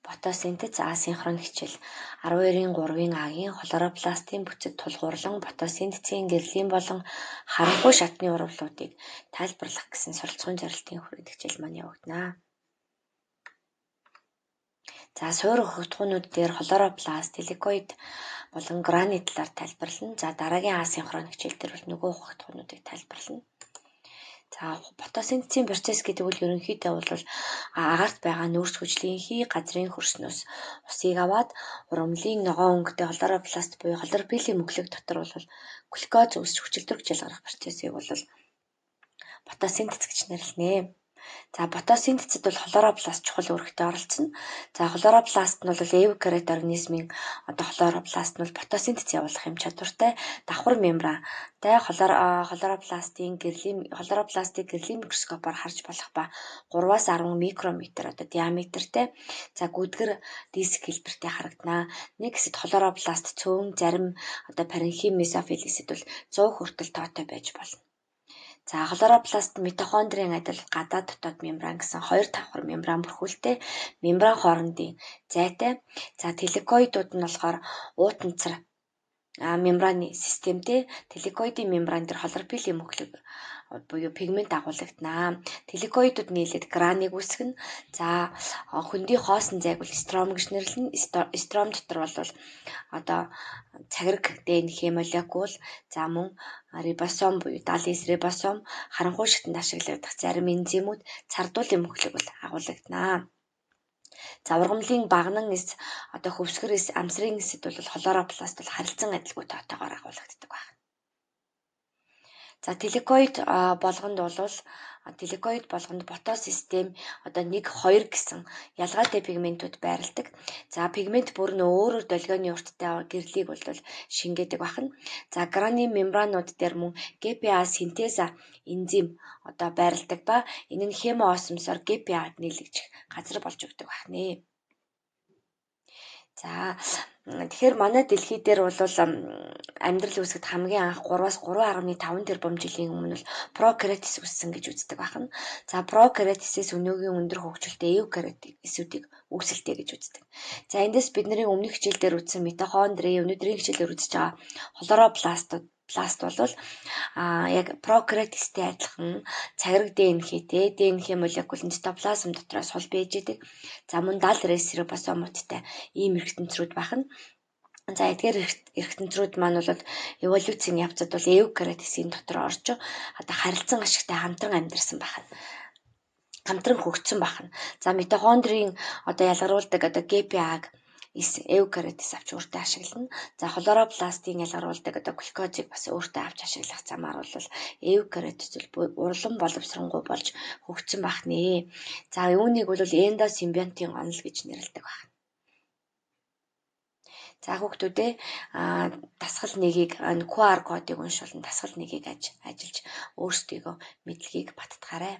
Фотосинтез асинхрон хичээл 12-3-ын агийн хлоропластын бүтэц тулгуурлан фотосинтезийн гэрлийн болон харанхуй шатны урвалуудыг тайлбарлах гэсэн суралцгын зорилтын хүрээнд хичээл маань явагдана. За суур хөгтгүүнүүд дээр хлоропласт, силикоид болон гранит талаар тайлбарлана. За дараагийн асинхрон хичээл дээр бол нөгөө хөгтгүүнүүдийг тайлбарлана. За фотосинтезийн процесс гэдэг бол ерөнхийдөө бол агаарт байгаа нүүрс хүчлийнхий газрын хөрснөөс усыг аваад урамлын ногоон өнгөтэй хлоропласт буюу хлоропиллийн мөглөг дотор бол глюкоз үүсч хүчилтөрч ялгарах процессыг бол фотосинтез гэж нэрлэнэ. За фотосинтезэд бол хлоропласт чухал үүрэгтэй оролцсон. За хлоропласт нь бол эвкариот организмын хлоропласт нь бол фотосинтез явуулах юм чадвартай давхар мембрантай хлоропластыг гэрлийн микроскопоор харж болох ба 3-аас 10 микрометр диаметртэй за гүдгэр диск хэлбэртэй харагдана. Нэг хэсэгт хлоропласт цөөн зарим паренхим месофилисэд бол 100 хүртэл тоотой байж болно. За хлоропласт митохондрийн адил гадаад дотоод мембран гэсэн хоёр давхар мембран бүрхүүлтэй мембран хоорондын зайтай. За теликоидууд нь болохоор уутанцар мембраны системтэй теликоидын мембран дээр хлоропиллийн мөглөг буюу пигмент агуулгадана. Теликоидууд нийлээд граныг үүсгэнэ. За хөндий хоосон зайг бол стром гэж нэрлэнэ. Стром дотор бол цагираг ДНХ молекул за мөн рибосом буюу далис рибосом харанхуй шатанд ашиглагдах зарим энзимүүд цардуулын мөглөг бол агуулгадана. За ургамлын багнан эс хөвсгөр эс амсрын эсэд бол хлоропласт бол харилцан адилгүй тоотойгоор агуулгаддаг байна. За теликоид болгонд фотосистем 1-2 гэсэн ялгаатай пигментүүд байрладаг. За пигмент бүр нь өөрөөр долгионы урттай гэрлийг бол шингээдэг байна. За грани мембранууд дээр мөн ГПА синтеза энзим байрладаг ба энэ нь хемоосмосоор ГПА-д нийлэгдэх газар болж өгдөг байна. За тэгэхээр манай дэлхий дээр бол амьдрал үүсгэхэд хамгийн анх 3-аас 3.5 тэрбум жилийн өмнө прокариотис үүссэн гэж үздэг байна. За прокариотисээс өнөөгийн өндөр хөгжилтэй эвкариотисүүдийг үүсэлтэй гэж үздэг. За эндээс бидний өмнөх хичээлдээр үзсэн митохондри, өнөөдрийн хичээлээр үзэж байгаа хлоропласт бол яг прокариотистэй адилхан цагираг ДНХ-тэй ДНХ молекул нь цитоплазм дотроос сул байж идэг. За мөн 70 рибосомуудтай ийм эргэтэнцрүүд байна. За эдгээр эргэтэнцрүүд маань бол эволюцийн явцад бол эвкариотисийн дотор орж харилцан ашигтай хамтран амьдарсан байна. Хамтран хөгжсөн байна. За митохондрийн ялгаруулдаг ГПА-г эвкариотис авч өөртөө ашиглана. За хлоропластын ялгаруулдаг глюкозыг бас өөртөө авч ашиглах замаар бол эвкариотис урлан боловсронгуй болж хөгжсөн байна. За үүнийг бол эндосимбионтын онол гэж нэрлэдэг байна. За хүүхдүүдээ дасгал нэгийг QR кодыг уншуулан дасгал нэгийг ажиллаж өөрсдийгөө мэдлэгийг баттгаарай.